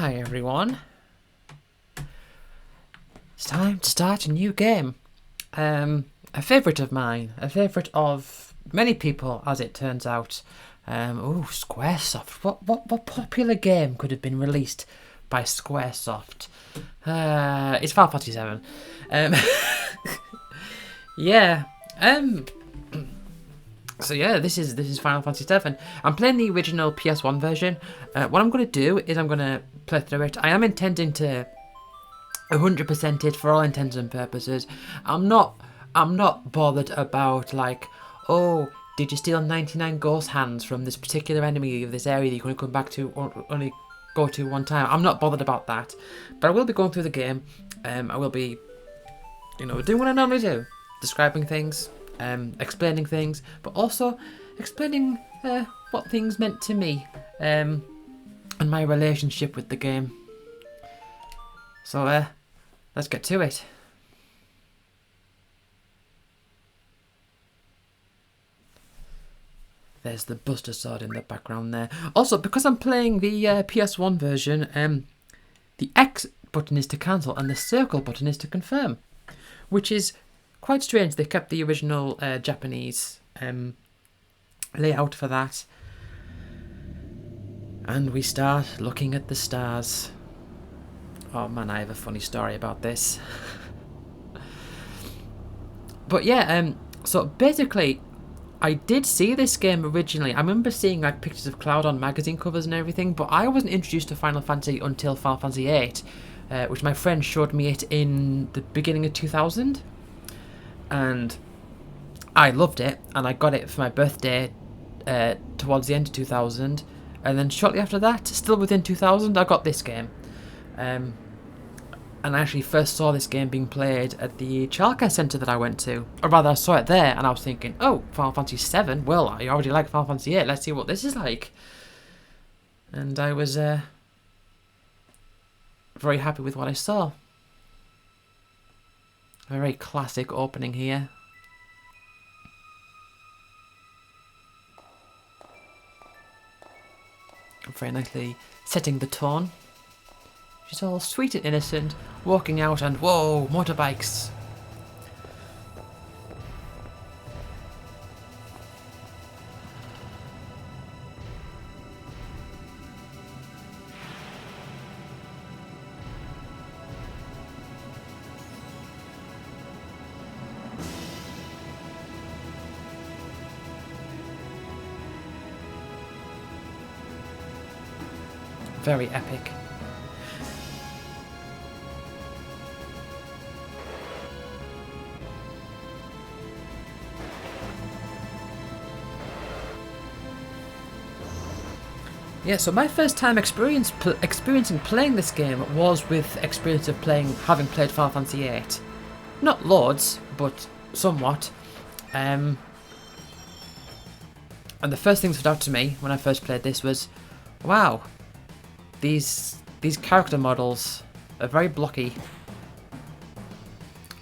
Hi everyone. It's time to start a new game. A favourite of mine, a favourite of many people, as it turns out. Squaresoft. What popular game could have been released by Squaresoft? It's Final Fantasy VII. Yeah. So yeah, this is Final Fantasy VII. I'm playing the original PS1 version. What I'm going to do is I'm going to play through it. I am intending to 100% it for all intents and purposes. I'm not bothered about like, oh, did you steal 99 ghost hands from this particular enemy of this area that you're going to come back to or only go to one time. I'm not bothered about that. But I will be going through the game. I will be, doing what I normally do. Describing things, explaining things, but also explaining what things meant to me and my relationship with the game. So let's get to it. There's the Buster Sword in the background there. Also, because I'm playing the PS1 version, the X button is to cancel and the circle button is to confirm, which is quite strange. They kept the original Japanese layout for that. And we start looking at the stars. Oh man, I have a funny story about this. But yeah, so basically, I did see this game originally. I remember seeing like pictures of Cloud on magazine covers and everything, but I wasn't introduced to Final Fantasy until Final Fantasy VIII, which my friend showed me it in the beginning of 2000. And I loved it, and I got it for my birthday towards the end of 2000. And then shortly after that, still within 2000, I got this game. And I actually first saw this game being played at the childcare centre that I went to. Or rather, I saw it there, and I was thinking, oh, Final Fantasy VII? Well, I already like Final Fantasy VIII. Let's see what this is like. And I was very happy with what I saw. A very classic opening here. Very nicely setting the tone. She's all sweet and innocent, walking out and whoa, motorbikes. Very epic. Yeah, so my first time experiencing playing this game was with experience of having played Final Fantasy VIII. Not loads, but somewhat. And the first thing that stood out to me when I first played this was, wow, these character models are very blocky.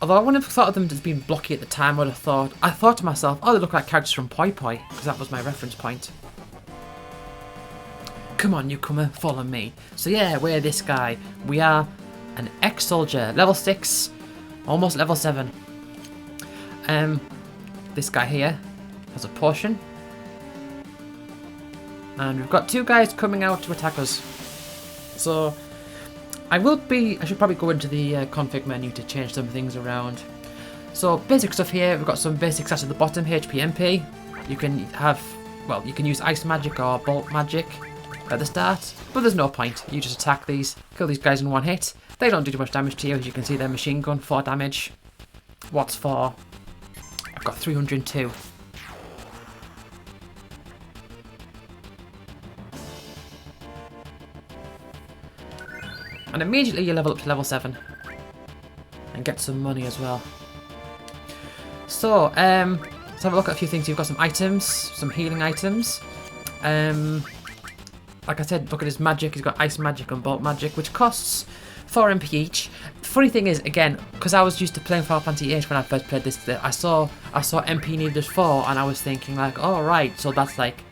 Although I wouldn't have thought of them as being blocky at the time. I thought to myself, oh, they look like characters from Poi Poi, because that was my reference point. Come on, newcomer, follow me. So yeah, we're this guy. We are an ex-soldier, level 6, almost level 7. This guy here has a potion. And we've got two guys coming out to attack us. So I should probably go into the config menu to change some things around. So basic stuff here, we've got some basic stats at the bottom, HP, MP. You can use ice magic or bolt magic at the start, but there's no point. You just attack these, kill these guys in one hit. They don't do too much damage to you. As you can see, their machine gun, 4 damage. What's 4? I've got 302. And immediately you level up to level 7. And get some money as well. So, let's have a look at a few things. You've got some items, some healing items. Like I said, look at his magic. He's got ice magic and bolt magic, which costs 4 MP each. The funny thing is, again, because I was used to playing Final Fantasy VIII when I first played this, I saw MP needed 4, and I was thinking like, oh right, so that's like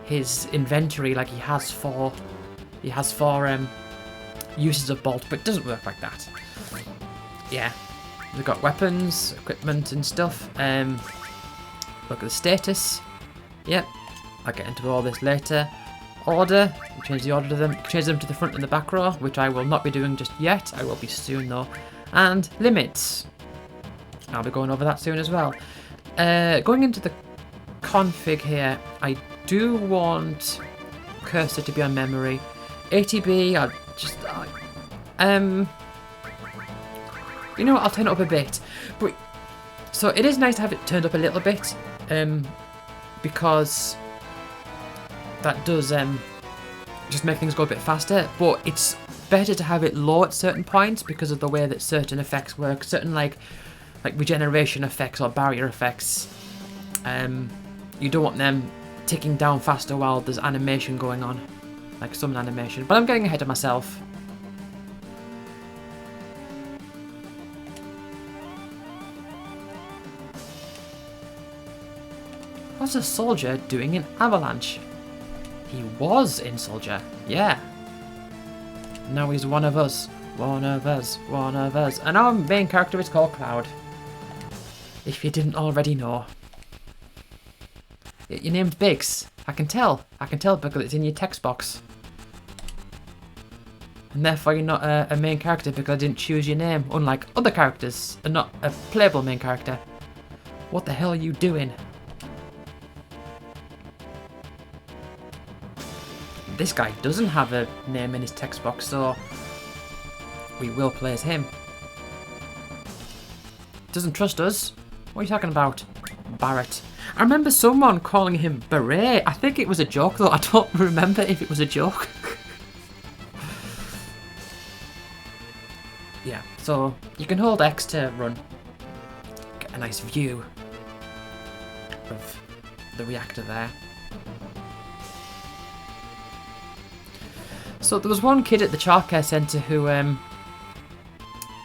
his inventory. Like he has 4 uses of bolt, but it doesn't work like that. Yeah, we've got weapons, equipment and stuff. Look at the status. Yep, I'll get into all this later. Order, change the order to them, change them to the front and the back row, which I will not be doing just yet. I will be soon though. And limits. I'll be going over that soon as well. Going into the config here, I do want cursor to be on memory. ATB, I'll just... you know what, I'll turn it up a bit. But so it is nice to have it turned up a little bit, because that does just make things go a bit faster, but it's better to have it low at certain points because of the way that certain effects work. Certain like regeneration effects or barrier effects, you don't want them ticking down faster while there's animation going on, like summon animation. But I'm getting ahead of myself. What's a soldier doing in Avalanche? He was in Soldier, yeah. Now he's one of us. One of us, one of us. And our main character is called Cloud. If you didn't already know. Your name's Biggs. I can tell. I can tell because it's in your text box. And therefore you're not a main character because I didn't choose your name. Unlike other characters. And not a playable main character. What the hell are you doing? This guy doesn't have a name in his text box, so we will play as him. Doesn't trust us. What are you talking about? Barrett. I remember someone calling him Beret. I think it was a joke though. I don't remember if it was a joke. Yeah, so you can hold X to run. Get a nice view of the reactor there. So there was one kid at the childcare centre who,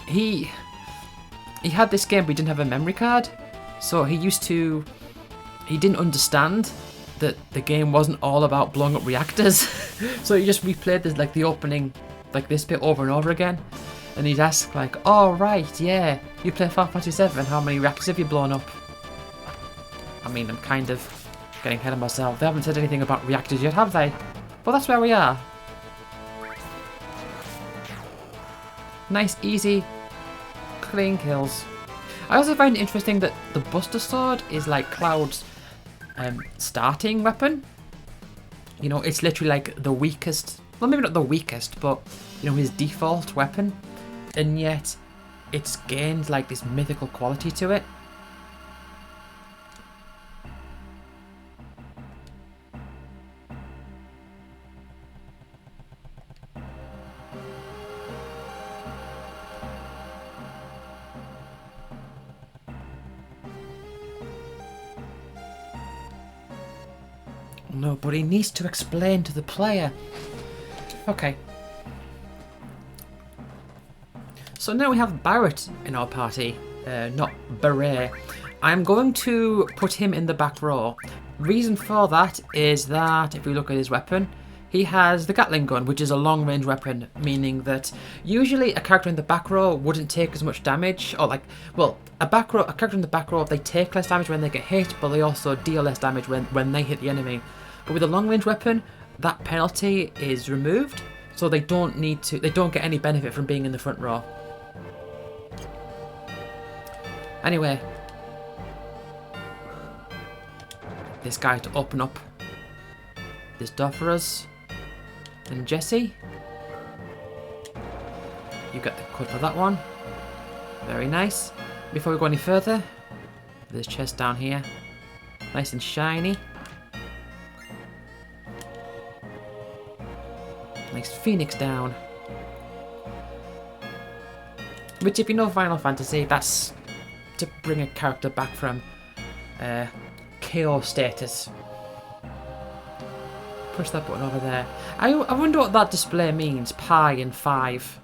he had this game but he didn't have a memory card. So he didn't understand that the game wasn't all about blowing up reactors. So he just replayed this, like the opening, like this bit over and over again. And he'd ask like, oh right, yeah, you play Final Fantasy VII, how many reactors have you blown up? I mean, I'm kind of getting ahead of myself. They haven't said anything about reactors yet, have they? Well, that's where we are. Nice, easy, clean kills. I also find it interesting that the Buster Sword is like Cloud's starting weapon. You know, it's literally like the weakest, well maybe not the weakest, but you know, his default weapon. And yet, it's gained like this mythical quality to it. No, but he needs to explain to the player. Okay. So now we have Barrett in our party, not Beret. I'm going to put him in the back row. Reason for that is that if we look at his weapon, he has the Gatling gun, which is a long-range weapon, meaning that usually a character in the back row wouldn't take as much damage, or like, well, a character in the back row, they take less damage when they get hit, but they also deal less damage when they hit the enemy. But with a long-range weapon, that penalty is removed, so they don't get any benefit from being in the front row. Anyway, this guy to open up this door for us. And Jesse, you get the code for that one. Very nice. Before we go any further, there's chest down here, nice and shiny. Nice phoenix down. Which, if you know Final Fantasy, that's to bring a character back from KO status. Push that button over there. I wonder what that display means, pi and 5.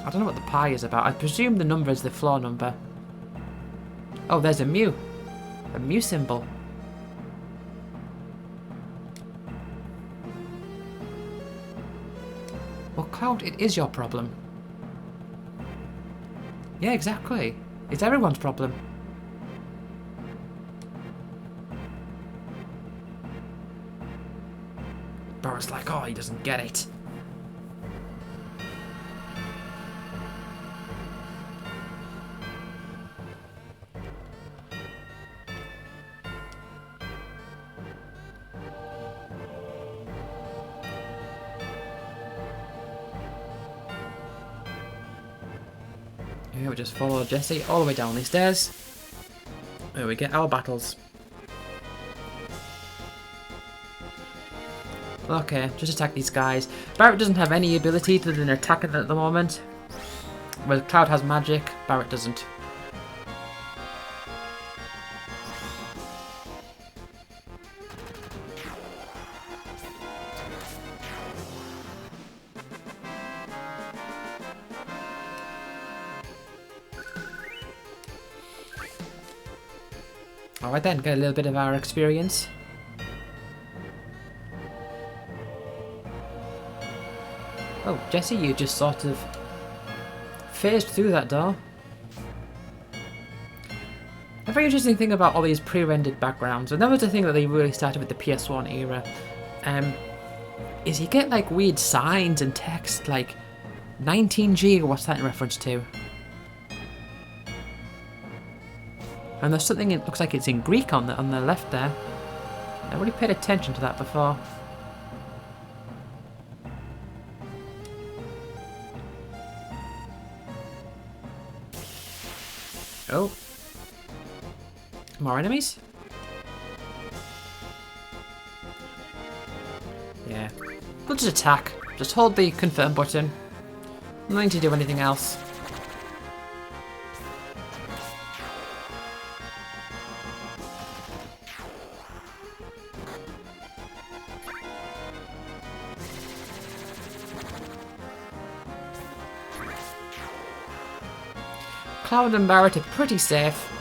I don't know what the pi is about. I presume the number is the floor number. Oh, there's a mu. A mu symbol. Well, Cloud, it is your problem. Yeah, exactly. It's everyone's problem. Barrett's like, oh, he doesn't get it. Here we just follow Jesse all the way down these stairs. There we get our battles. Okay, just attack these guys. Barrett doesn't have any ability other than attacking at the moment. Well, Cloud has magic, Barrett doesn't. Alright then, get a little bit of our experience. Oh, Jesse, you just sort of phased through that door. A very interesting thing about all these pre-rendered backgrounds, and that was the thing that they really started with the PS1 era, is you get like weird signs and text like 19G, what's that in reference to? And there's something, it looks like it's in Greek on the left there. I never really paid attention to that before. Oh. More enemies? Yeah. We'll just attack. Just hold the confirm button. I'm not going to do anything else. Cloud and Barrett are pretty safe.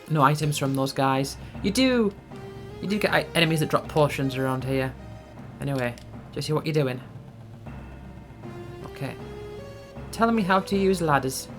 No items from those guys. You do get enemies that drop potions around here. Anyway, Jesse, what you doing? Okay. Tell me how to use ladders.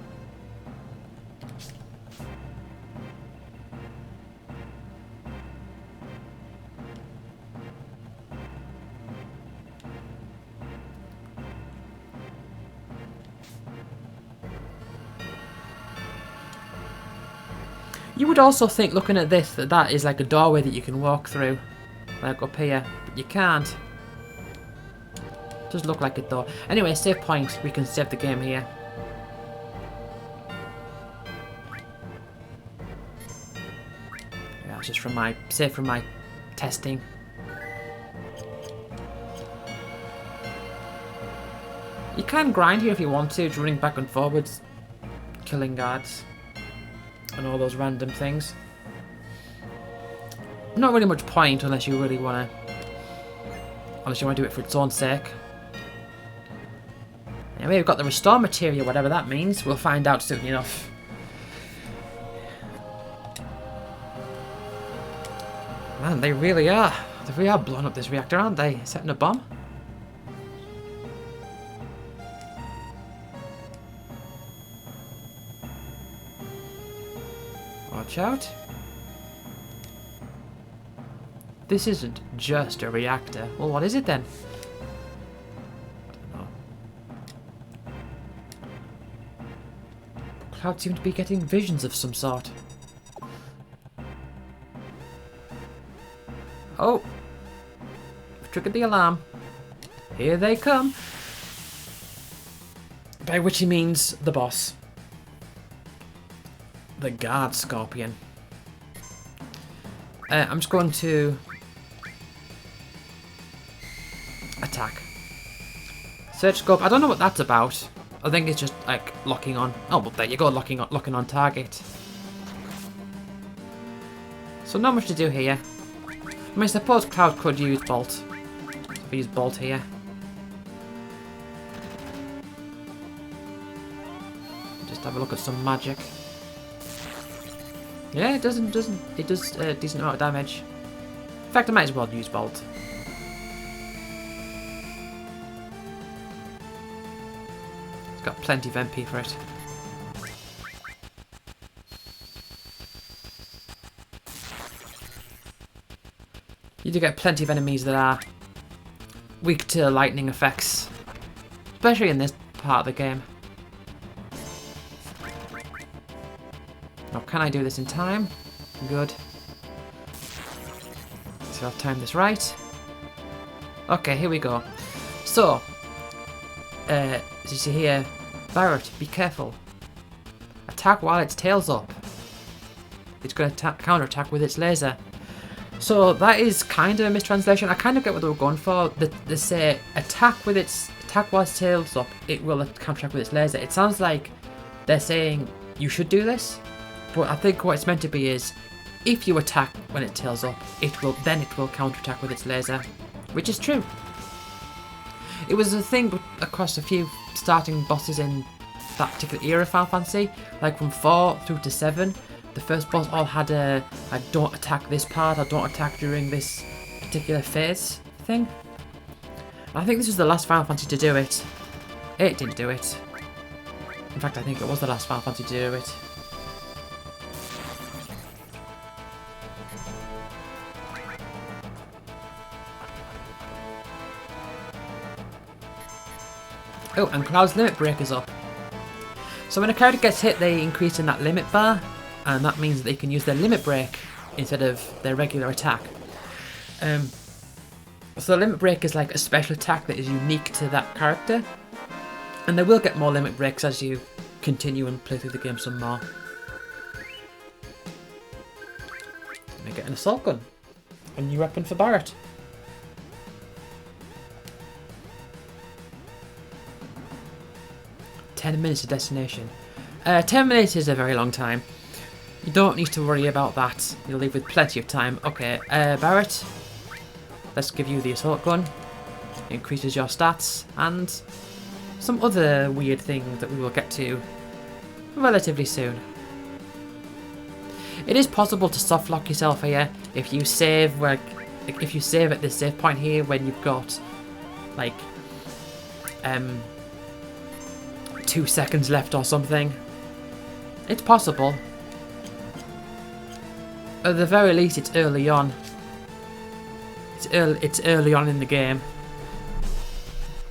You would also think, looking at this, that that is like a doorway that you can walk through. Like up here. But you can't. It does look like a door. Anyway, save point. We can save the game here. Yeah, it's just from my... save from my testing. You can grind here if you want to. Just running back and forwards. Killing guards. And all those random things. Not really much point unless you really want to... unless you want to do it for its own sake. Anyway, we've got the restore material, whatever that means. We'll find out soon enough. Man, they really are. They really are blowing up this reactor, aren't they? Setting a bomb. Watch out. This isn't just a reactor. Well, what is it then? I don't know. Cloud seemed to be getting visions of some sort. Oh! We've triggered the alarm. Here they come. By which he means the boss. The guard scorpion. I'm just going to attack. Search scope. I don't know what that's about. I think it's just like locking on. Oh, well, there you go, locking on target. So not much to do here. I mean, I suppose Cloud could use Bolt. So if we use Bolt here. Just have a look at some magic. Yeah, it doesn't. It does a decent amount of damage. In fact, I might as well use Bolt. It's got plenty of MP for it. You do get plenty of enemies that are weak to lightning effects, especially in this part of the game. Now, can I do this in time? Good. So I'll time this right. Okay, here we go. So, as you see here, Barret, be careful. Attack while its tail's up. It's going to counter-attack with its laser. So that is kind of a mistranslation. I kind of get what they were going for. They say attack while its tail's up. It will counterattack with its laser. It sounds like they're saying you should do this, but I think what it's meant to be is if you attack when its tail's up, it will counterattack with its laser, which is true. It was a thing across a few starting bosses in that particular era of Final Fantasy, like from 4 through to 7. The first boss all had a I don't attack this part, I don't attack during this particular phase thing. I think this was the last Final Fantasy to do it. It didn't do it. In fact, I think it was the last Final Fantasy to do it. Oh, and Cloud's limit break is up. So when a character gets hit, they increase in that limit bar, and that means that they can use their limit break instead of their regular attack. So the limit break is like a special attack that is unique to that character, and they will get more limit breaks as you continue and play through the game some more. And I get an assault gun, a new weapon for Barret. "10 minutes to destination." 10 minutes is a very long time. You don't need to worry about that. You'll leave with plenty of time. Okay, Barret, let's give you the assault gun. It increases your stats and some other weird thing that we will get to relatively soon. It is possible to soft lock yourself here if you save if you save at this save point here when you've got like 2 seconds left or something. It's possible. At the very least, it's early on. It's early on in the game.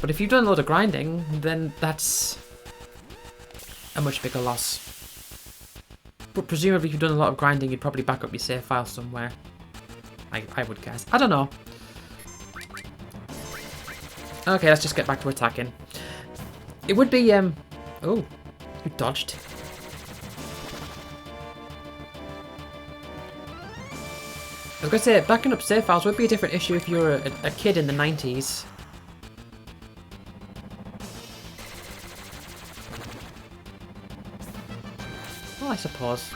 But if you've done a lot of grinding, then that's a much bigger loss. But presumably if you've done a lot of grinding, you'd probably back up your save file somewhere. I would guess. I don't know. Okay, let's just get back to attacking. It would be, oh, you dodged. I was going to say, backing up save files would be a different issue if you were a kid in the 90s. Well, I suppose.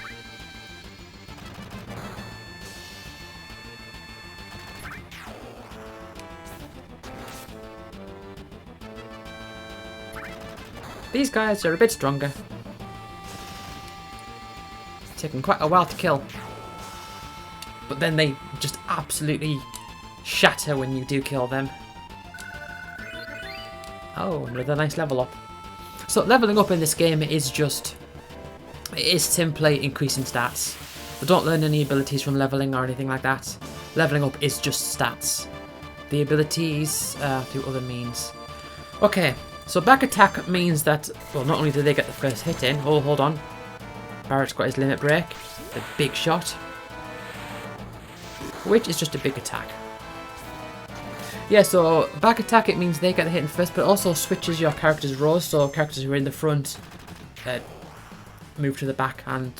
These guys are a bit stronger. Taking quite a while to kill. But then they just absolutely shatter when you do kill them. Oh, another nice level up. So leveling up in this game is simply increasing stats. So don't learn any abilities from leveling or anything like that. Leveling up is just stats. The abilities through other means. Okay, so back attack means that, well, not only do they get the first hit in, oh, hold on. Barret's got his limit break, the big shot, which is just a big attack. Yeah, so back attack, it means they get the hit in first, but also switches your character's rows, so characters who are in the front move to the back and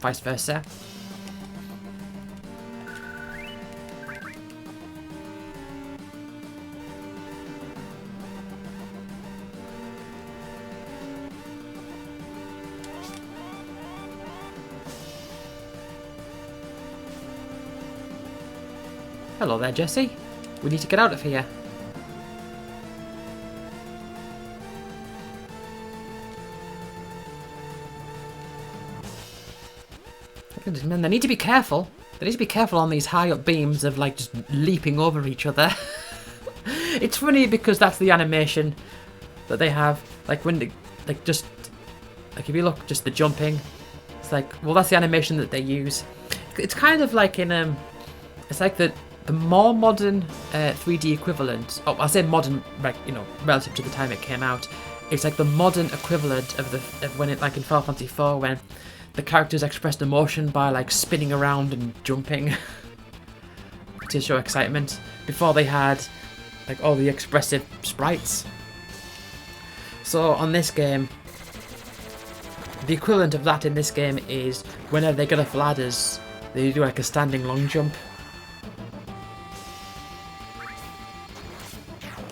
vice versa. Hello there, Jesse. We need to get out of here. Man, they need to be careful. They need to be careful on these high up beams of like just leaping over each other. It's funny because that's the animation that they have. Like when they, like just like if you look, just the jumping. It's like, well, that's the animation that they use. It's kind of like in it's like the more modern 3D equivalent. Oh, I say modern, like, you know, relative to the time it came out. It's like the modern equivalent of when it, like in Final Fantasy IV, when the characters expressed emotion by like spinning around and jumping to show excitement. Before they had like all the expressive sprites. So on this game, the equivalent of that in this game is whenever they get off ladders, they do like a standing long jump.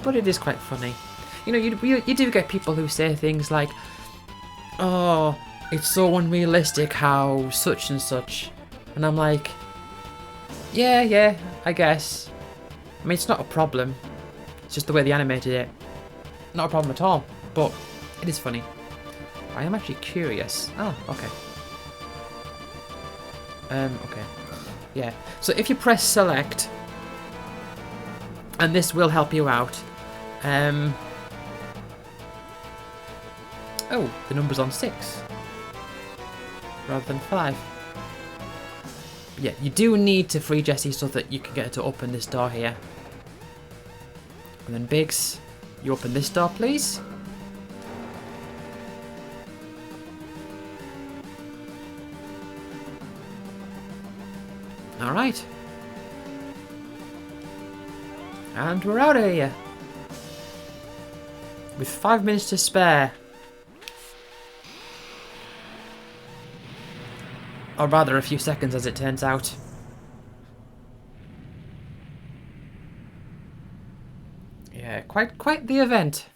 But it is quite funny. You know, you do get people who say things like, oh, it's so unrealistic how such and such. And I'm like, yeah, I guess. I mean, it's not a problem. It's just the way they animated it. Not a problem at all. But it is funny. I am actually curious. Oh, okay. Okay. Yeah. So if you press select, and this will help you out. Oh, the number's on 6 rather than 5. But yeah, you do need to free Jessie so that you can get her to open this door here. And then Biggs, you open this door, please. Alright. And we're out of here. With 5 minutes to spare. Or rather a few seconds as it turns out. Yeah, quite the event.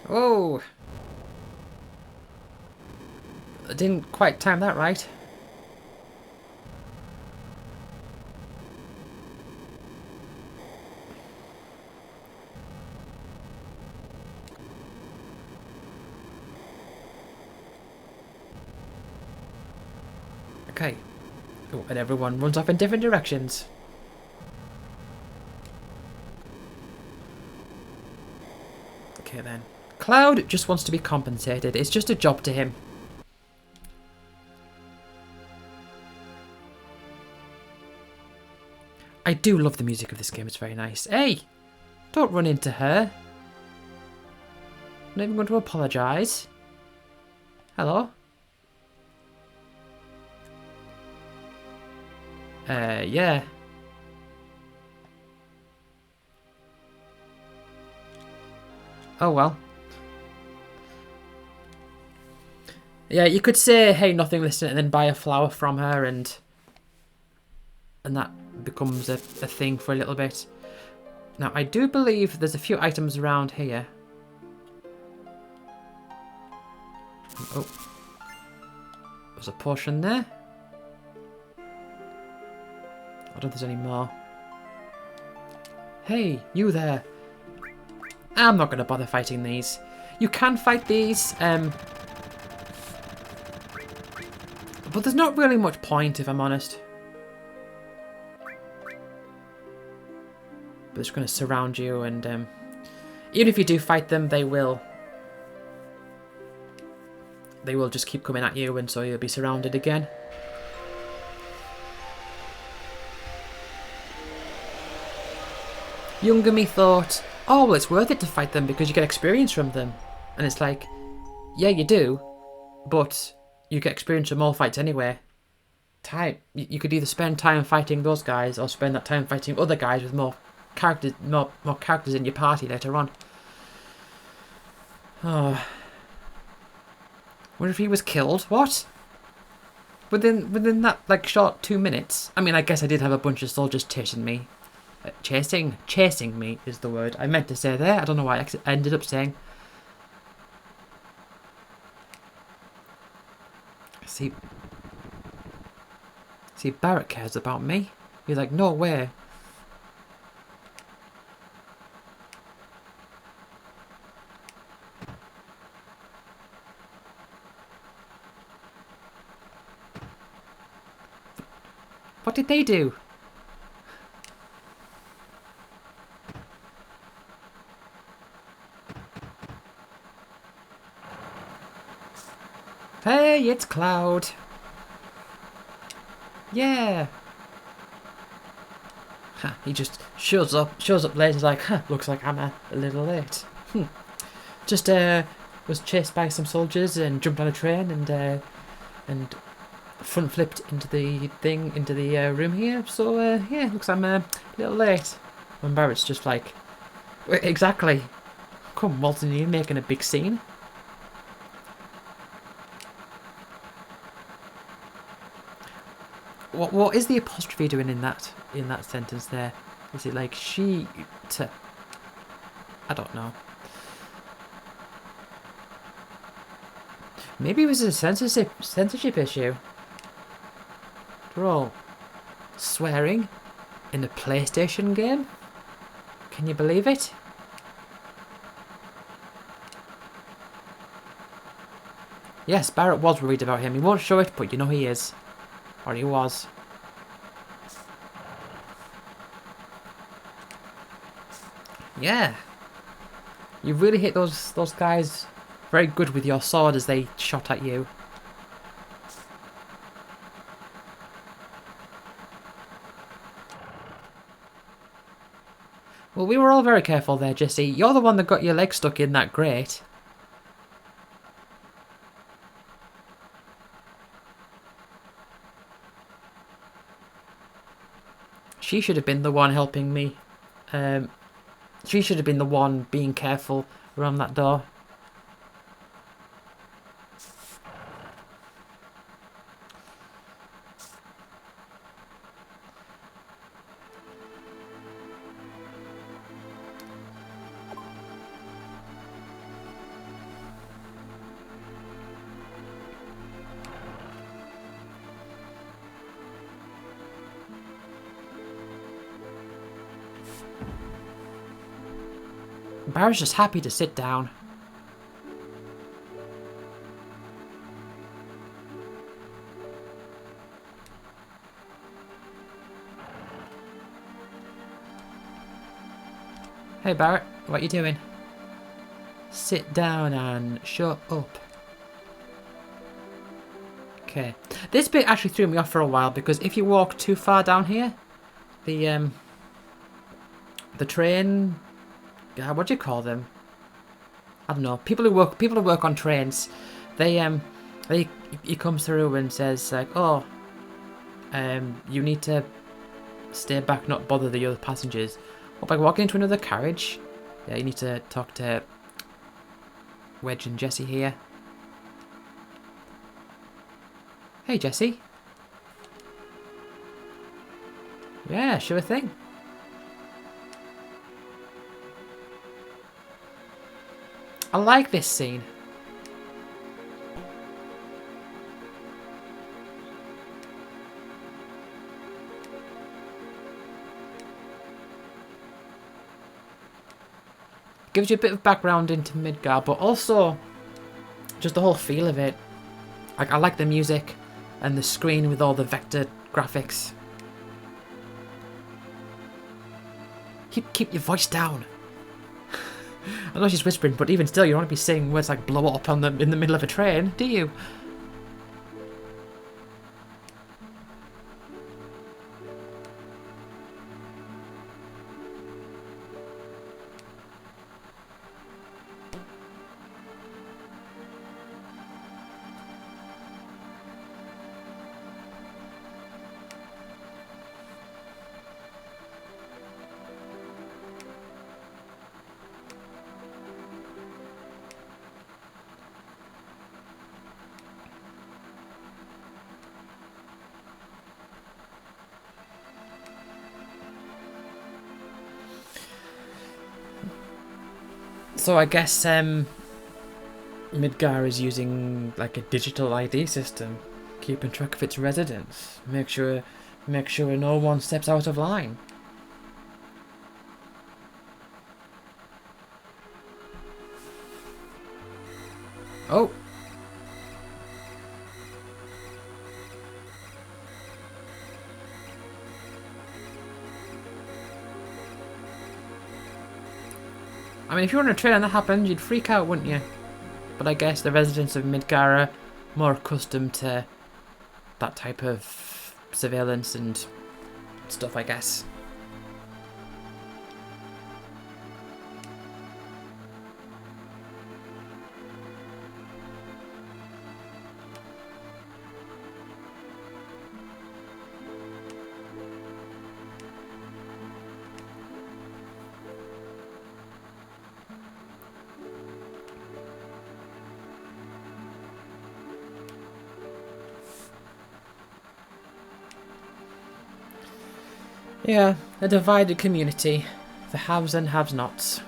Oh! I didn't quite time that right. Okay. Oh, and everyone runs off in different directions. Okay then. Cloud just wants to be compensated. It's just a job to him. I do love the music of this game. It's very nice. Hey! Don't run into her. I'm not even going to apologise. Hello? Yeah. Oh well. Yeah, you could say, hey, nothing listening, and then buy a flower from her, and that becomes a thing for a little bit. Now, I do believe there's a few items around here. Oh. There's a potion there. I don't think there's any more. Hey, you there. I'm not going to bother fighting these. You can fight these, but there's not really much point, if I'm honest. They're just going to surround you, and even if you do fight them, they will just keep coming at you, and so you'll be surrounded again. Younger me thought, oh, well, it's worth it to fight them because you get experience from them. And it's like, yeah, you do, but you get experience from all fights anyway. You could either spend time fighting those guys or spend that time fighting other guys with more characters in your party later on. Oh. What if he was killed? What? Within that, like, short 2 minutes? I mean, I guess I did have a bunch of soldiers chasing me. Chasing me is the word I meant to say there. I don't know why I ended up saying. See, Barrett cares about me. He's like, no way. What did they do? Hey, it's Cloud. Yeah. Huh, he just shows up late. He's like, huh, looks like I'm a little late. Just was chased by some soldiers and jumped on a train and front flipped into the room here. So yeah, looks like I'm a little late. And Barrett's just like, exactly. Come, Walton, you're making a big scene. What is the apostrophe doing in that sentence there? Is it like she to? I don't know. Maybe it was a censorship issue. They're all swearing in a PlayStation game. Can you believe it? Yes, Barrett was worried about him. He won't show it, but you know he is. Or he was. Yeah. You really hit those guys very good with your sword as they shot at you. Well, we were all very careful there, Jesse. You're the one that got your leg stuck in that grate. She should have been the one helping me. She should have been the one being careful around that door. Barrett's just happy to sit down. Hey Barrett, what you doing? Sit down and shut up. Okay. This bit actually threw me off for a while because if you walk too far down here, the train, what do you call them? I don't know. People who work on trains, he comes through and says like, oh, you need to stay back, not bother the other passengers. Or by walking into another carriage, yeah, you need to talk to Wedge and Jesse here. Hey, Jesse. Yeah, sure thing. I like this scene. Gives you a bit of background into Midgar, but also just the whole feel of it. Like, I like the music and the screen with all the vector graphics. Keep your voice down. I know she's whispering, but even still, you don't want to be saying words like blow up in the middle of a train, do you? So I guess Midgar is using like a digital ID system, keeping track of its residents. Make sure no one steps out of line. Oh. I mean, if you were on a train and that happened, you'd freak out, wouldn't you? But I guess the residents of Midgar are more accustomed to that type of surveillance and stuff, I guess. Yeah, a divided community. The haves and have-nots.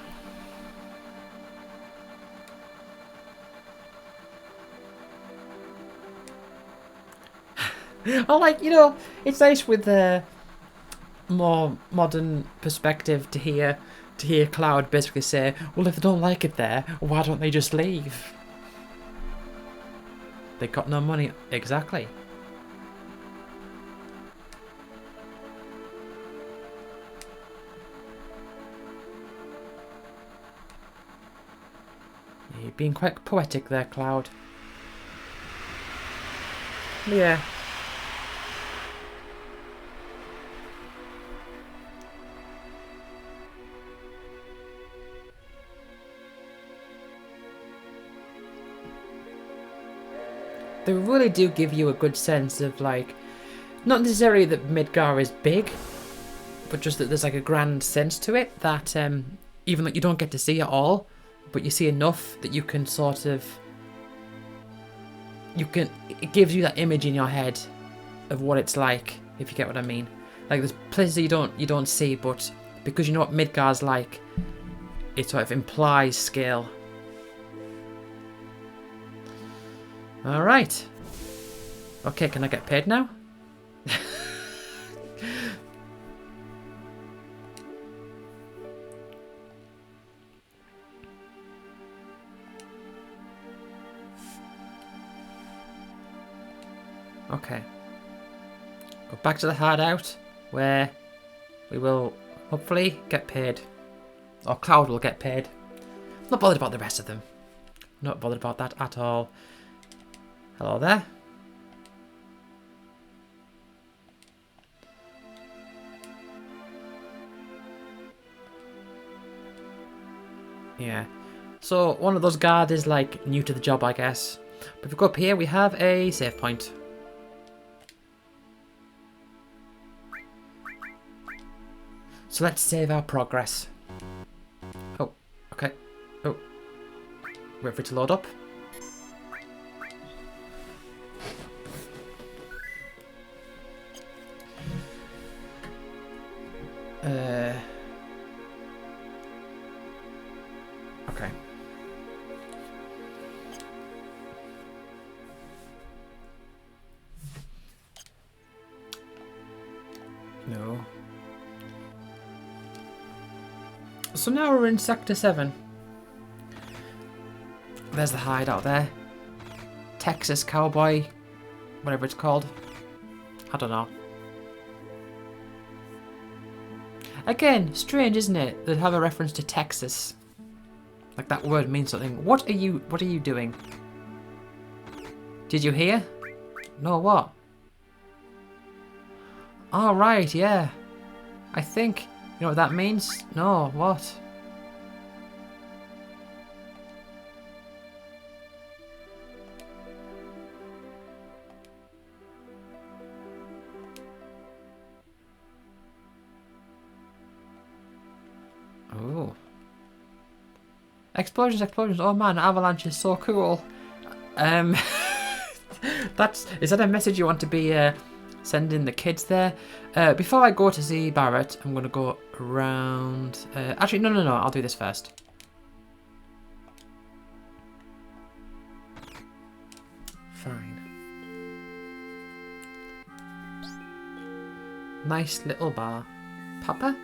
I like, you know, it's nice with the more modern perspective to hear Cloud basically say, well, if they don't like it there, why don't they just leave? They got no money. Exactly. You're being quite poetic there, Cloud. Yeah. They really do give you a good sense of, like, not necessarily that Midgar is big, but just that there's like a grand sense to it that even though you don't get to see it all, but you see enough that you can sort of, it gives you that image in your head of what it's like, if you get what I mean. Like, there's places you don't see, but because you know what Midgar's like, it sort of implies scale. Alright. Okay, can I get paid now? Okay. Go back to the hideout, where we will hopefully get paid. Or Cloud will get paid. Not bothered about the rest of them. Not bothered about that at all. Hello there. Yeah. So one of those guards is like new to the job, I guess. But if we go up here, we have a save point. So let's save our progress. Oh, okay. Oh. Wait for it to load up. Okay. No. So now we're in Sector 7. There's the hideout there. Texas Cowboy, whatever it's called. I don't know. Again, strange, isn't it? They have a reference to Texas. Like that word means something. What are you doing? Did you hear? No, what? Oh, right, yeah. I think, you know what that means? No, what? Oh. Explosions, explosions. Oh man, avalanche is so cool. Is that a message you want to be sending the kids there? Before I go to see Barrett, I'm going to go around... actually, no, I'll do this first. Nice little bar. Papa?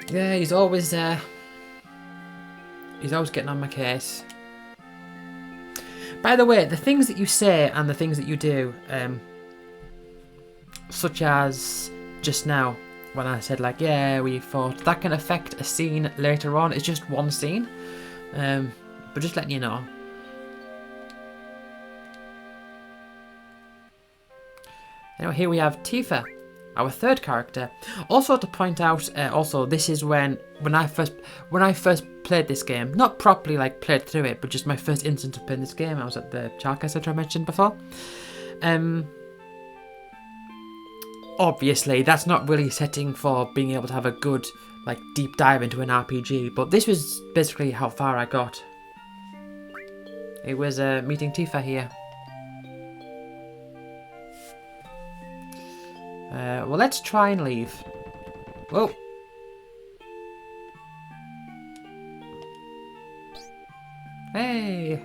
Yeah, he's always there. He's always getting on my case. By the way, the things that you say and the things that you do, such as just now, when I said like, yeah, we thought that can affect a scene later on. It's just one scene, but just letting you know. Now here we have Tifa, our third character. Also to point out, also this is when I first played this game, not properly like played through it, but just my first instance of playing this game. I was at the childcare centre I mentioned before. Obviously, that's not really setting for being able to have a good like deep dive into an RPG, but this was basically how far I got. It was meeting Tifa here. Well, let's try and leave. Whoa. Hey.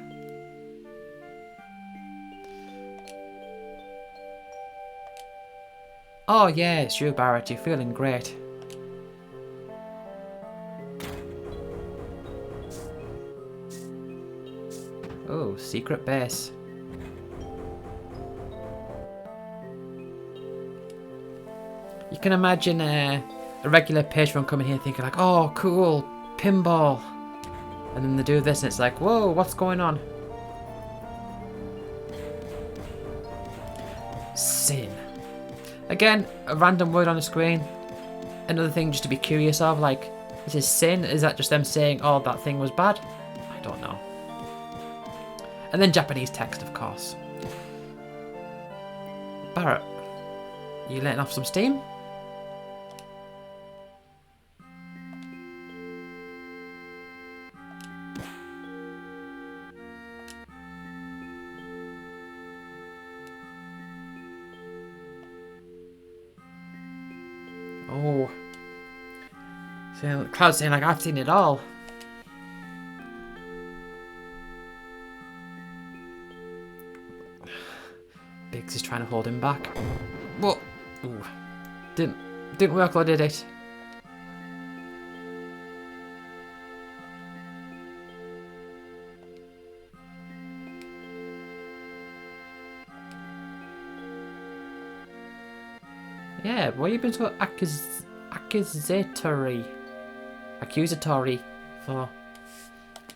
Oh yeah, it's you, Barrett. You're feeling great. Oh, secret base. You can imagine a regular patron coming here thinking like, oh, cool, pinball. And then they do this and it's like, whoa, what's going on? Sin. Again, a random word on the screen. Another thing just to be curious of, like, is this sin? Is that just them saying, oh, that thing was bad? I don't know. And then Japanese text, of course. Barrett, you letting off some steam? Oh. So Cloud's saying like, I've seen it all. Biggs is trying to hold him back. Whoa. Ooh. Didn't work, or did it? Yeah, why you been so accusatory for?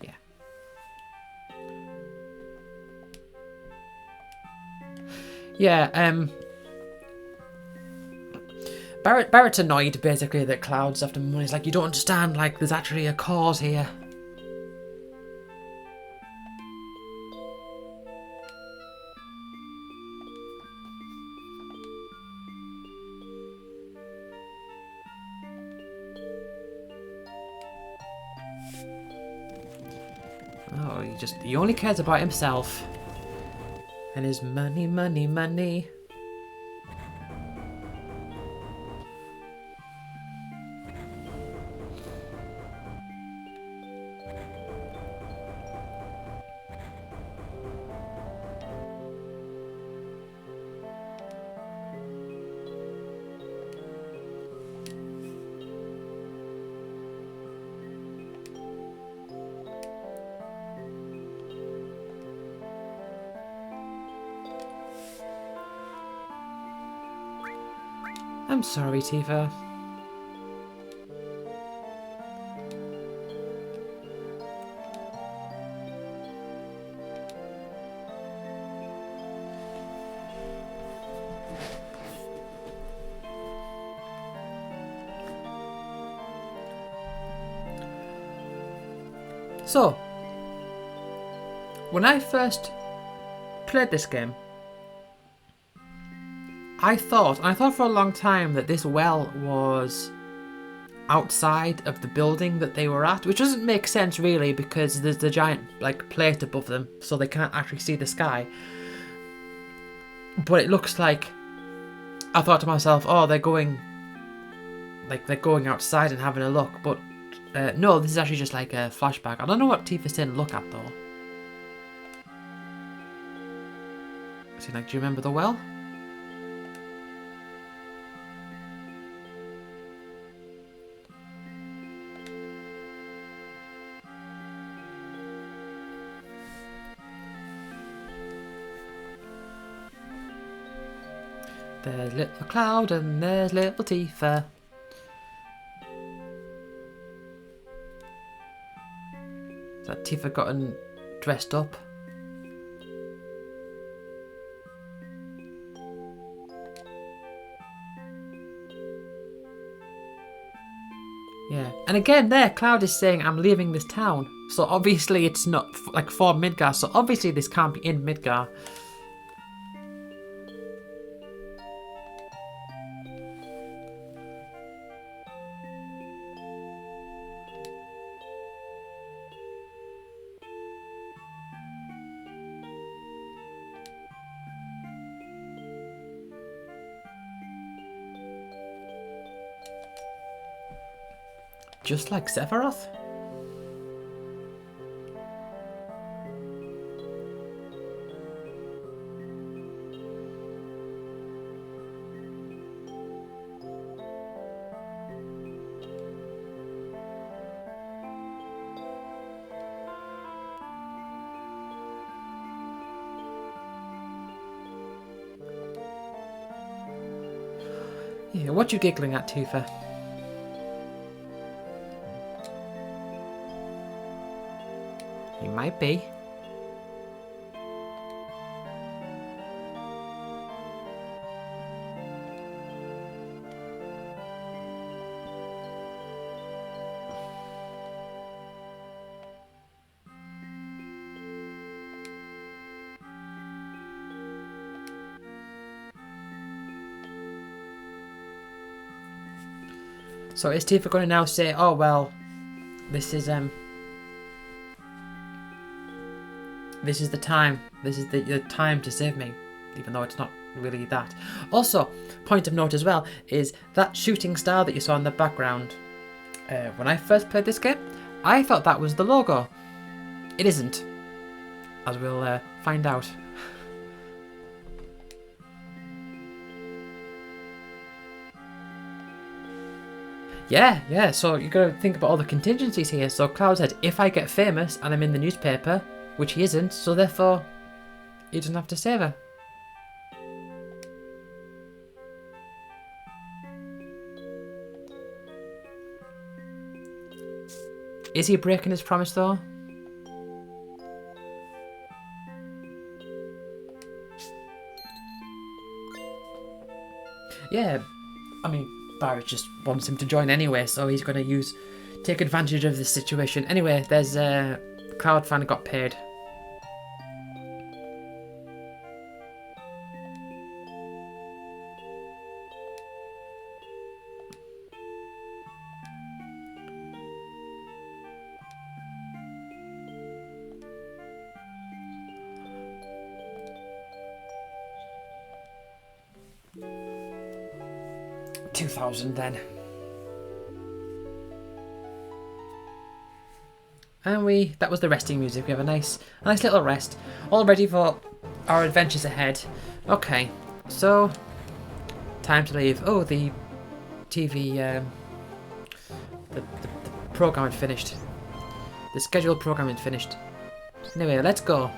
Yeah. Yeah, Barrett's annoyed basically that Cloud's after money. He's like, you don't understand, like there's actually a cause here. Oh, he only cares about himself. And his money, money, money. I'm sorry, Tifa. So, when I first played this game, I thought for a long time that this well was outside of the building that they were at, which doesn't make sense really because there's the giant like plate above them, so they can't actually see the sky. But it looks like I thought to myself, oh, they're going outside and having a look, but no, this is actually just like a flashback. I don't know what Tifa's saying look at though. So like, do you remember the well? There's little Cloud and there's little Tifa. Is that Tifa gotten dressed up? Yeah, and again there, Cloud is saying, I'm leaving this town. So obviously it's not like for Midgar, so obviously this can't be in Midgar. Just like Sephiroth? Yeah, what you giggling at, Tifa? You might be. So is Tifa going to now say, oh well, this is the time. This is the time to save me, even though it's not really that. Also, point of note as well is that shooting star that you saw in the background. When I first played this game, I thought that was the logo. It isn't, as we'll find out. Yeah, so you gotta think about all the contingencies here. So Cloud said, if I get famous and I'm in the newspaper, which he isn't, so therefore he doesn't have to save her. Is he breaking his promise though? Yeah, I mean, Barrett just wants him to join anyway, so he's going to take advantage of this situation. Anyway, there's Cloud finally got paid. $2,000 then. And that was the resting music. We have a nice little rest. All ready for our adventures ahead. Okay, so time to leave. Oh, the TV, the program had finished. The scheduled program had finished. Anyway, let's go.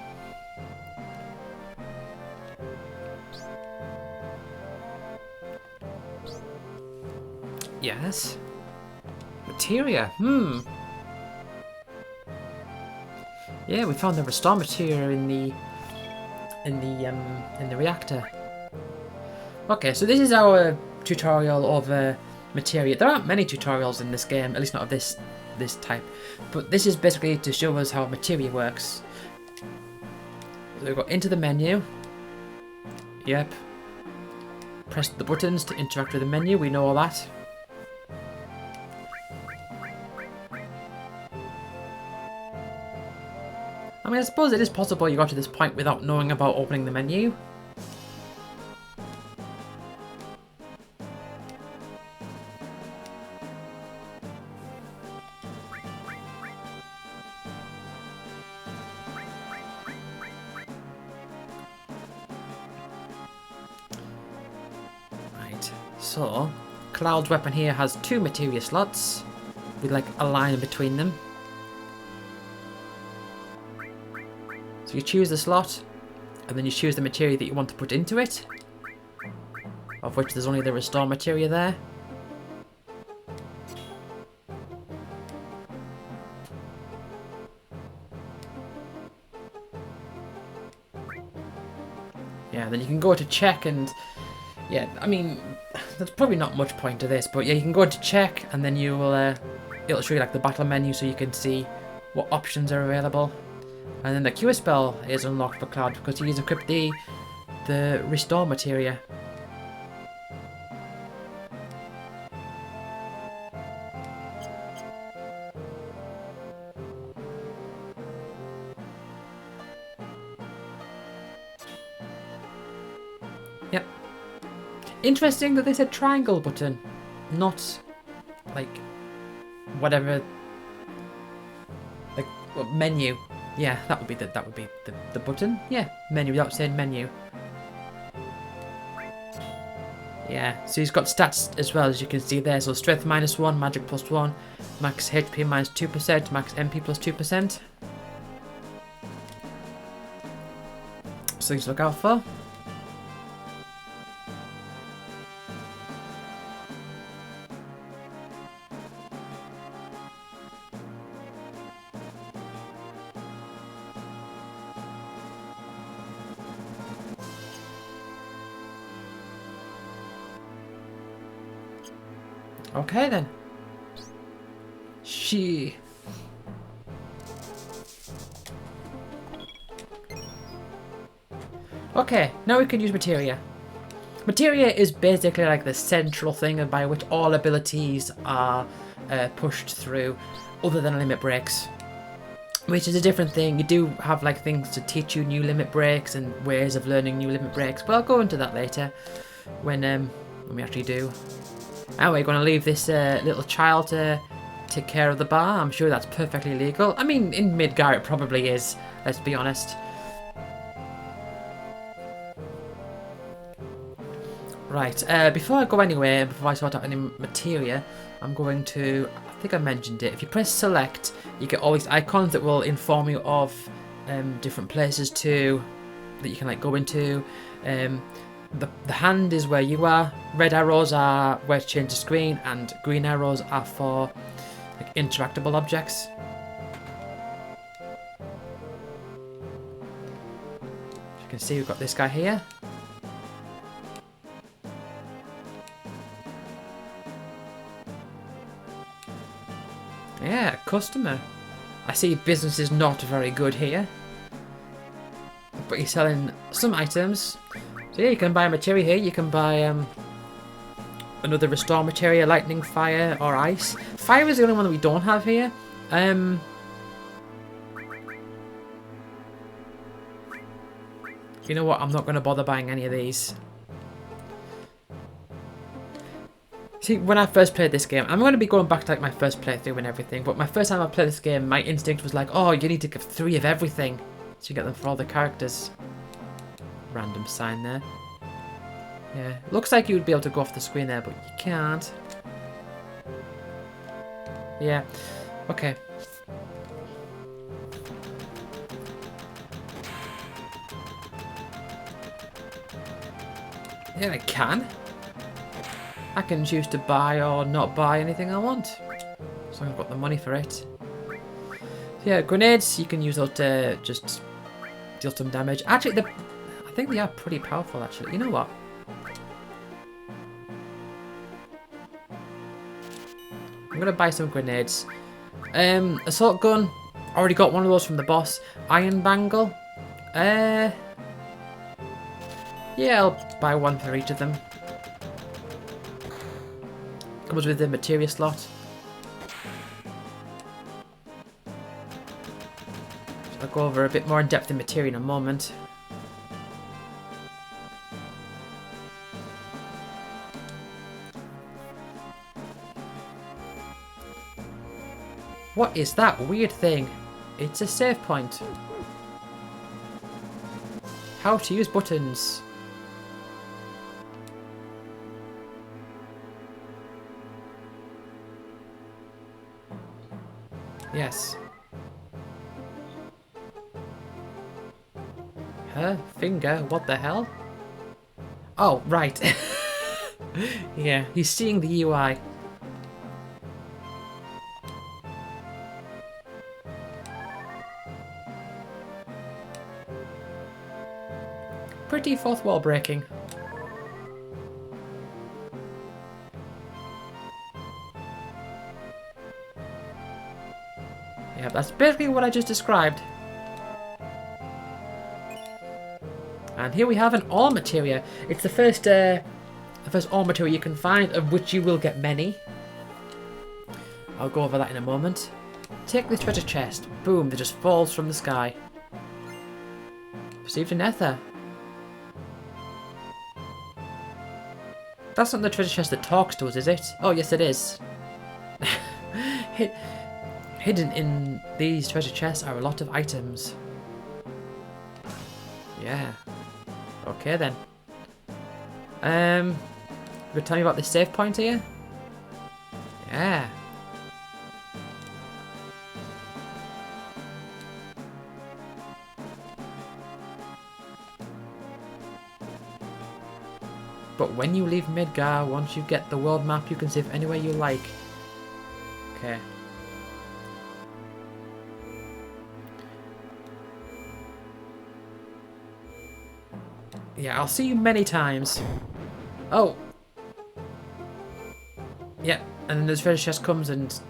Yes. Materia. Yeah, we found the restore materia in the reactor. Okay, so this is our tutorial of materia. There aren't many tutorials in this game, at least not of this type. But this is basically to show us how materia works. So we go into the menu. Yep. Press the buttons to interact with the menu. We know all that. I mean, I suppose it is possible you got to this point without knowing about opening the menu. So, Cloud's weapon here has 2 materia slots with like a line in between them. So you choose the slot, and then you choose the materia that you want to put into it, of which there's only the restore materia there. Yeah, then you can go to check and, yeah, I mean, there's probably not much point to this, but yeah, you can go to check and then you will, it'll show you like the battle menu so you can see what options are available. And then the Cure spell is unlocked for Cloud because he's equipped the restore materia. Yep. Interesting that they said triangle button, not like whatever, like menu. Yeah, that would be the button. Yeah, menu without saying menu. Yeah, so he's got stats as well, as you can see there. So strength -1, magic +1, max HP -2%, max MP +2%. So things to look out for. Okay then. She. Okay, now we can use materia. Materia is basically like the central thing by which all abilities are pushed through, other than limit breaks, which is a different thing. You do have like things to teach you new limit breaks and ways of learning new limit breaks, but I'll go into that later when we actually do. Anyway, we're going to leave this little child to take care of the bar. I'm sure that's perfectly legal. I mean, in Midgar it probably is, let's be honest. Right, before I go anywhere, before I sort out any materia, I'm going to, I think I mentioned it, if you press select, you get all these icons that will inform you of different places that you can like go into. The hand is where you are, red arrows are where to change the screen, and green arrows are for like interactable objects. As you can see, we've got this guy here. Yeah, customer. I see business is not very good here, but you're selling some items. So yeah, you can buy a materia here. You can buy another restore materia, lightning, fire, or ice. Fire is the only one that we don't have here. You know what? I'm not going to bother buying any of these. See, when I first played this game, I'm going to be going back to like my first playthrough and everything, but my first time I played this game, my instinct was like, oh, you need to give 3 of everything, so you get them for all the characters. Random sign there. Yeah, looks like you would be able to go off the screen there, but you can't. Yeah, okay. Yeah, I can. I can choose to buy or not buy anything I want, as long as I've got the money for it. So yeah, grenades, you can use those to just deal some damage. Actually, I think they are pretty powerful, actually. You know what? I'm going to buy some grenades. Assault gun, already got one of those from the boss. Iron bangle. Yeah, I'll buy one for each of them. Comes with the materia slot. I'll go over a bit more in depth in materia in a moment. What is that weird thing? It's a save point. How to use buttons. Yes. Her finger? What the hell? Oh, right. Yeah, he's seeing the UI. Pretty fourth wall breaking. Yeah, that's basically what I just described. And here we have an ore materia. It's the first ore material you can find, of which you will get many. I'll go over that in a moment. Take this treasure chest. Boom, it just falls from the sky. Received an ether. That's not the treasure chest that talks to us, is it? Oh, yes it is. Hidden in these treasure chests are a lot of items. Yeah. Okay then. You tell me about this save point here? Yeah. But when you leave Midgar, once you get the world map, you can save anywhere you like. Okay. Yeah, I'll see you many times. Oh. Yeah, and then the treasure chest comes and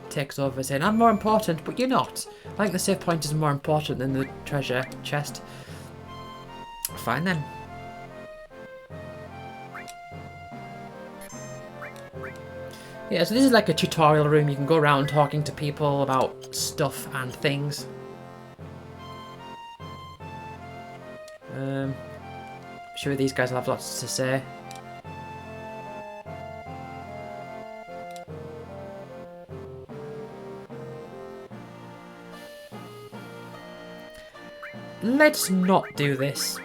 takes over saying, I'm more important, but you're not. I think the save point is more important than the treasure chest. Fine then. Yeah, so this is like a tutorial room. You can go around talking to people about stuff and things. I'm sure these guys will have lots to say. Let's not do this.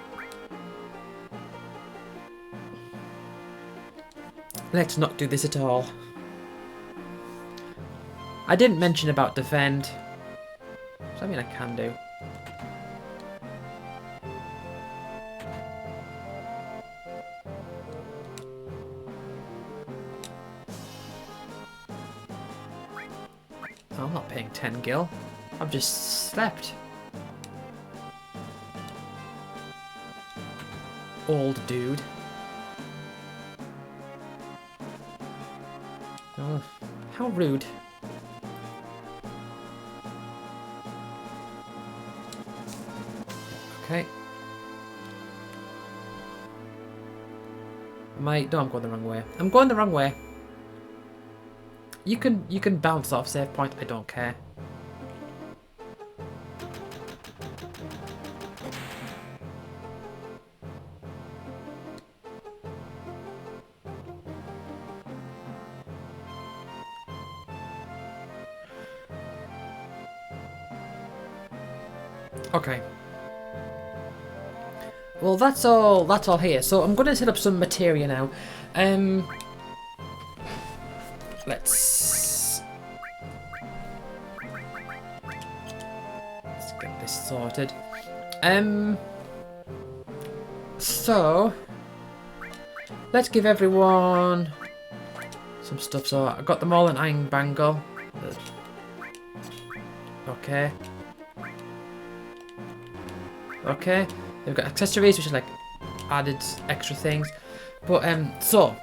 Let's not do this at all. I didn't mention about defend. So I mean I can do. I'm not paying 10 gil. I've just slept. Old dude. Oh, how rude. Okay. No, I'm going the wrong way. I'm going the wrong way. You can bounce off save point, I don't care. Okay. Well, that's all here. So I'm going to set up some materia now. Let's get this sorted. So let's give everyone some stuff. So I got them all in iron bangle. Okay. Okay. They've got accessories, which is like added extra things. But so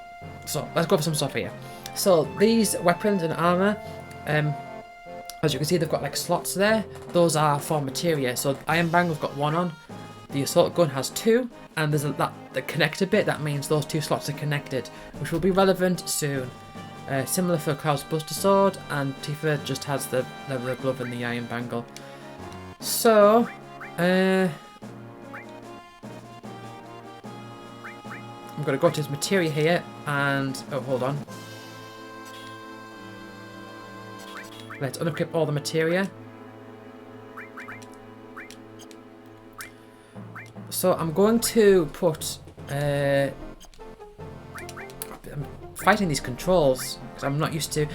let's go for some stuff here. So these weapons and armor, as you can see, they've got like slots there. Those are for materia. So iron bangle's got one on. The assault gun has two, and there's the connector bit. That means those two slots are connected, which will be relevant soon. Similar for Cloud's Buster Sword, and Tifa just has the leather glove and the iron bangle. So, I'm going to go to his materia here, and... oh, hold on. Let's unequip all the materia. So I'm going to put... I'll I'm fighting these controls because I'm not used to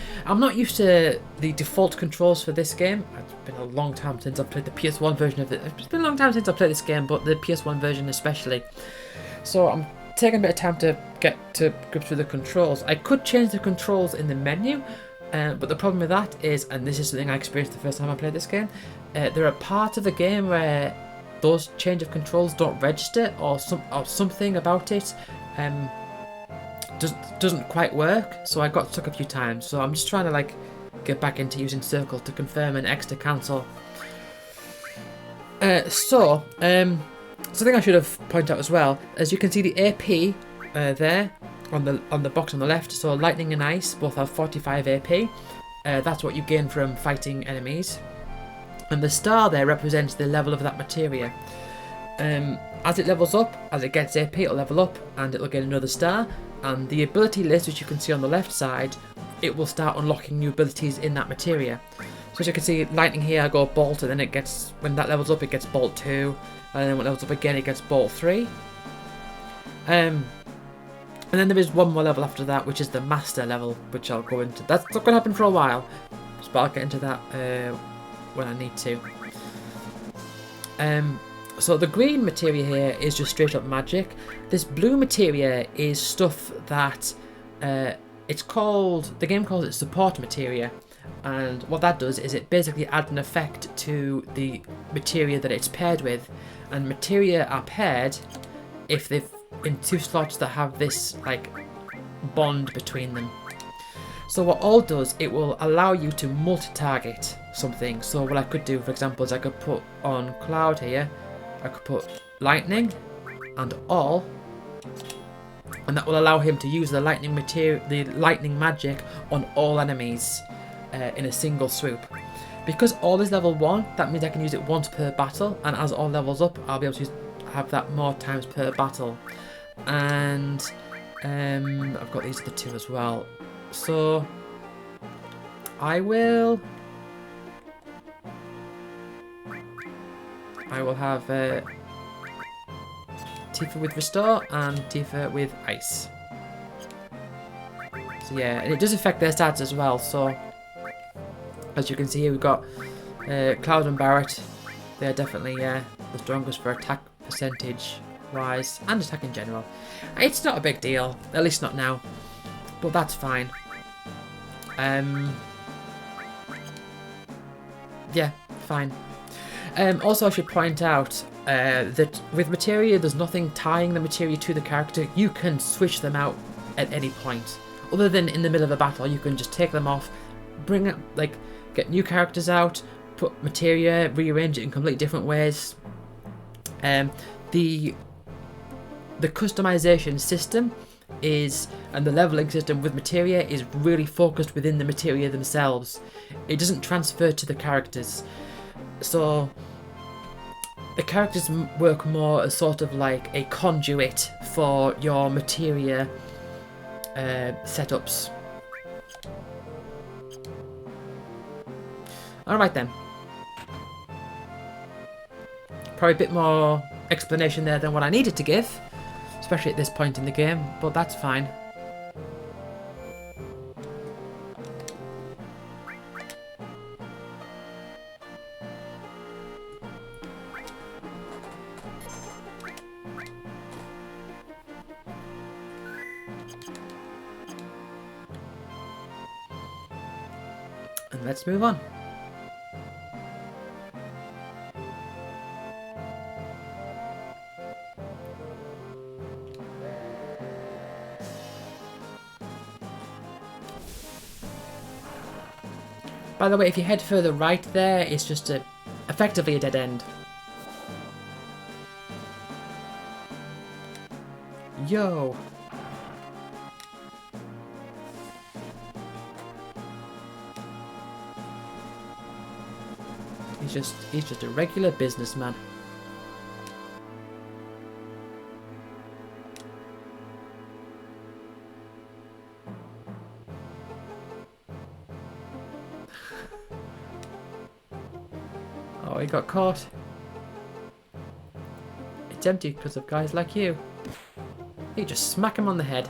the default controls for this game. It's been a long time since I've played the PS1 version of it. It's been a long time since I've played this game, but the PS1 version especially. So I'm taking a bit of time to get to grips with the controls. I could change the controls in the menu, but the problem with that is, and this is something I experienced the first time I played this game, there are parts of the game where those change of controls don't register, or something about it doesn't quite work. So I got stuck a few times. So I'm just trying to like get back into using circle to confirm and X to cancel. Something I should have pointed out as well, as you can see the AP there on the box on the left. So lightning and ice both have 45 AP. That's what you gain from fighting enemies. And the star there represents the level of that materia. As it levels up, as it gets AP, it'll level up and it'll get another star. And the ability list, which you can see on the left side, it will start unlocking new abilities in that materia. So as you can see, lightning here, I go bolt, and then it gets, when that levels up, it gets bolt 2. And then when it levels up again, it gets bolt 3. And then there is one more level after that, which is the master level, which I'll go into. That's not going to happen for a while, but I'll get into that when I need to. So the green materia here is just straight up magic. This blue materia is stuff that the game calls it support materia. And what that does is it basically adds an effect to the materia that it's paired with. And materia are paired if they've in 2 slots that have this like bond between them. So what all does, it will allow you to multi-target something. So what I could do, for example, is I could put on cloud here, I could put lightning and all, and that will allow him to use the lightning magic on all enemies in a single swoop. Because all is level 1, that means I can use it once per battle, and as all levels up, I'll be able to have that more times per battle. And I've got these other 2 as well. So I will have Tifa with restore and Tifa with ice. So yeah, and it does affect their stats as well. So as you can see here, we've got Cloud and Barret. They're definitely the strongest for attack percentage wise and attack in general. It's not a big deal, at least not now, but that's fine. Yeah, fine. Also, I should point out that with materia, there's nothing tying the materia to the character. You can switch them out at any point, other than in the middle of a battle. You can just take them off, bring up, like, get new characters out, put materia, rearrange it in completely different ways. The customization system and the leveling system with materia is really focused within the materia themselves. It doesn't transfer to the characters. So the characters work more as sort of like a conduit for your materia setups. Alright then. Probably a bit more explanation there than what I needed to give, especially at this point in the game, but that's fine. And let's move on. By the way, if you head further right there, it's just effectively a dead end. Yo! He's just a regular businessman. Oh, he got caught. It's empty because of guys like you. You just smack him on the head.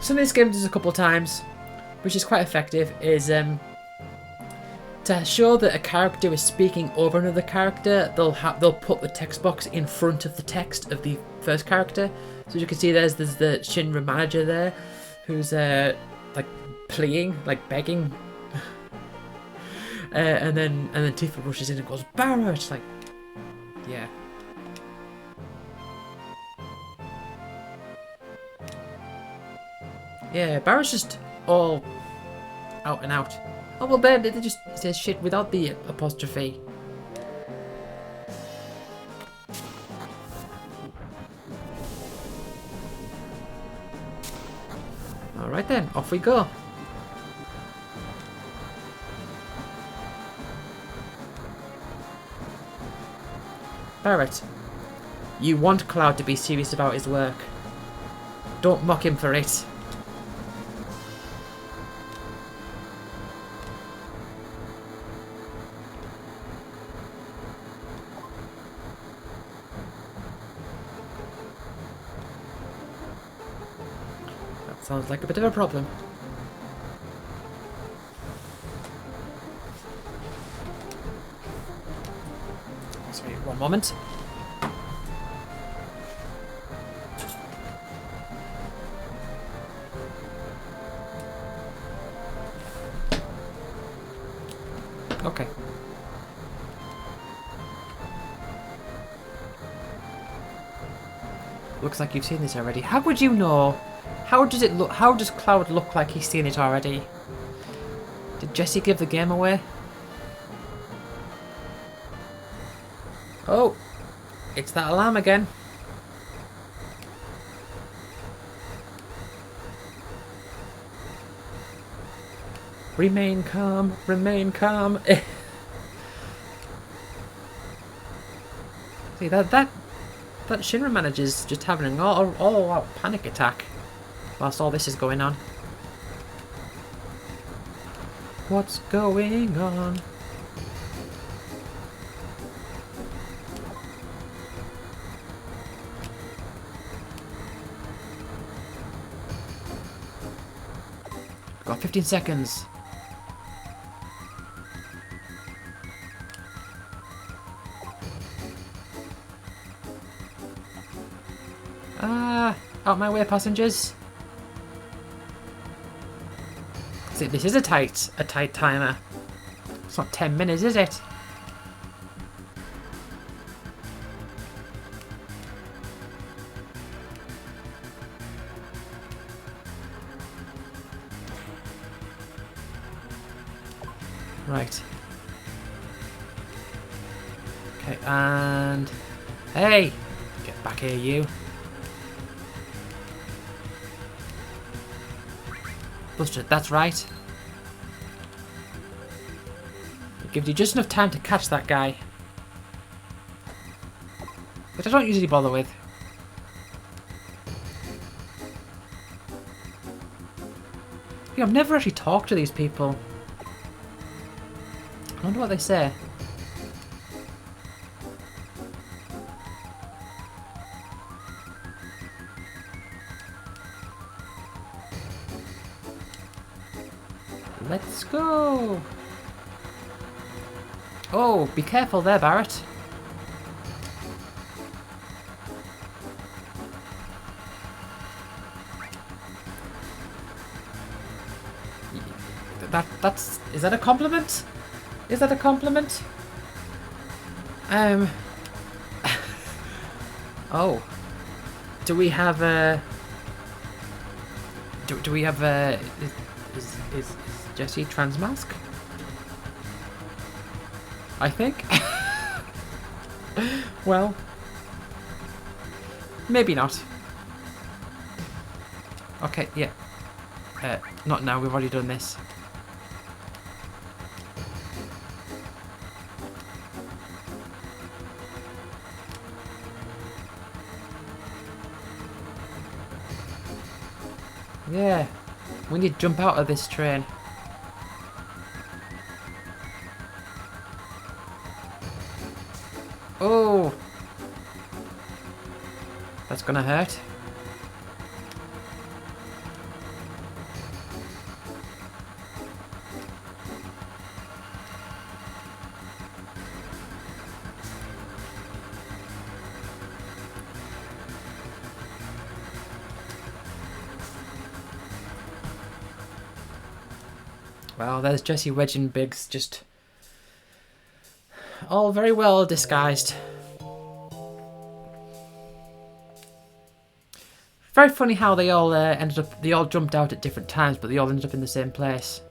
something this game does a couple of times, which is quite effective, is to show that a character is speaking over another character, they'll put the text box in front of the text of the first character. So as you can see, there's the Shinra manager there, who's like pleading, like begging, and then Tifa rushes in and goes, "Barrett!" Like, yeah. Yeah, Barrett's just all out and out. Oh well, there they just says shit without the apostrophe. Alright then, off we go. Barrett, you want Cloud to be serious about his work. Don't mock him for it. Sounds like a bit of a problem. Sorry, one moment. Okay. Looks like you've seen this already. How would you know? How does it look? How does Cloud look like he's seen it already? Did Jesse give the game away? Oh, it's that alarm again. Remain calm, remain calm. See that Shinra manager's just having an all-out panic attack whilst all this is going on. What's going on? Got 15 seconds. Out my way, passengers. See, this is a tight timer. It's not 10 minutes, is it? Right. Okay, and hey, get back here, you. Buster, that's right. It gives you just enough time to catch that guy. Which I don't usually bother with. Yeah, I've never actually talked to these people. I wonder what they say. Let's go! Oh, be careful there, Barrett. That's... Is that a compliment? Is that a compliment? Oh. Do we have a... Do we have a... Is Jesse transmask? I think. Well, maybe not. Okay, yeah. Not now, we've already done this. Yeah, we need to jump out of this train. Oh! That's gonna hurt. Well, there's Jesse, Wedge and Biggs, just all very well disguised. Very funny how they all they all jumped out at different times, but they all ended up in the same place.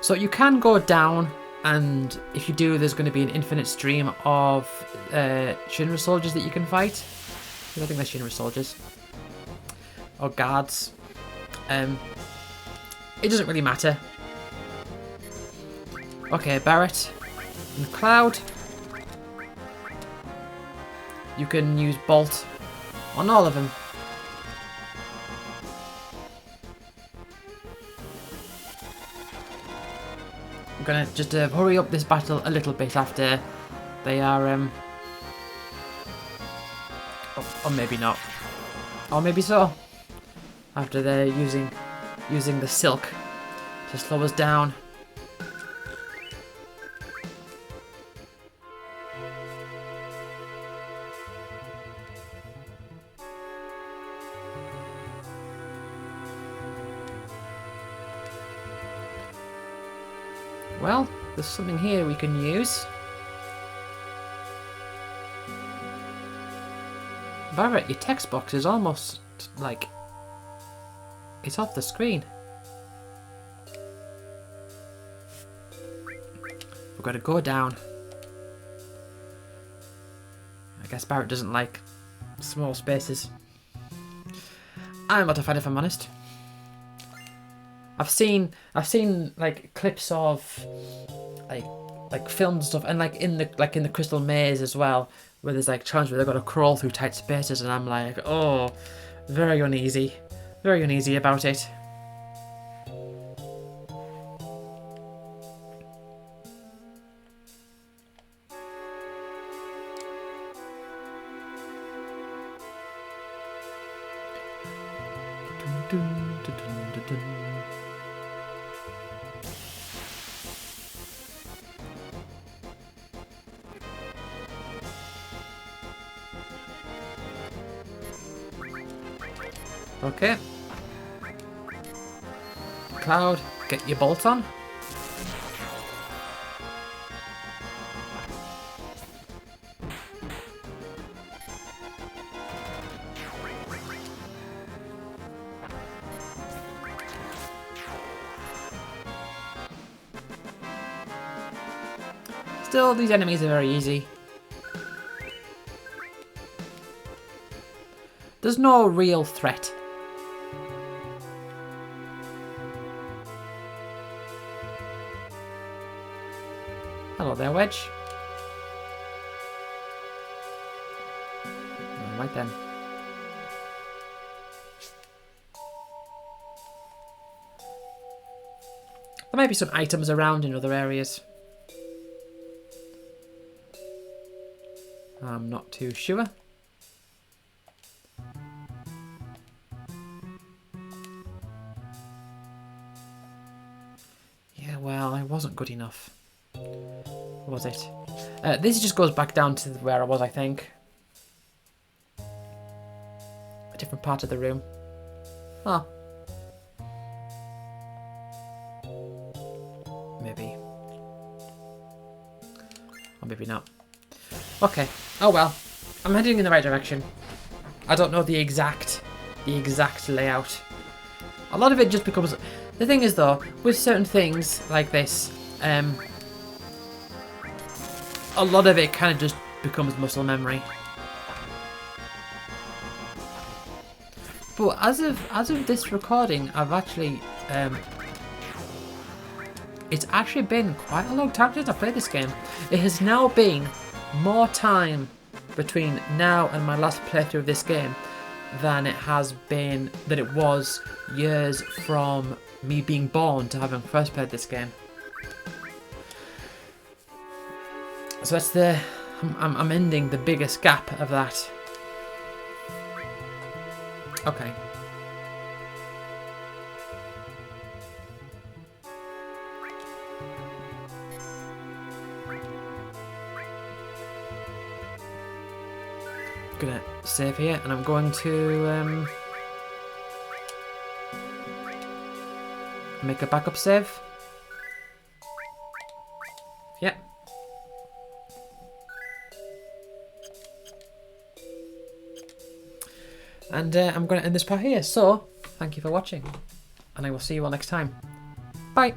So you can go down, and if you do, there's going to be an infinite stream of Shinra soldiers that you can fight. I don't think they're Shinra soldiers. Or guards. It doesn't really matter. Okay, Barret and Cloud. You can use Bolt on all of them. I'm gonna just hurry up this battle a little bit after they are, or maybe not, or maybe so. After they're using the silk to slow us down. Well, there's something here we can use. Barret, your text box is almost like it's off the screen. We've got to go down. I guess Barret doesn't like small spaces. I'm not a fan, if I'm honest. I've seen like clips of like films and stuff, and like in the Crystal Maze as well, where there's like challenges where they've got to crawl through tight spaces, and I'm like, oh, very uneasy about it. Okay. Cloud, get your bolt on. Still, these enemies are very easy. There's no real threat. Hello there, Wedge. Right then. There might be some items around in other areas. I'm not too sure. Yeah, well, I wasn't good enough. Was it? This just goes back down to where I was, I think. A different part of the room. Oh. Maybe. Or maybe not. Okay. Oh well. I'm heading in the right direction. I don't know the exact layout. A lot of it just becomes... The thing is though, with certain things like this, a lot of it kind of just becomes muscle memory. But as of this recording, I've actually it's actually been quite a long time since I played this game. It has now been more time between now and my last playthrough of this game than it was years from me being born to having first played this game. So that's I'm ending the biggest gap of that. Okay. Gonna save here, and I'm going to make a backup save. Yep. And I'm going to end this part here. So, thank you for watching, and I will see you all next time. Bye.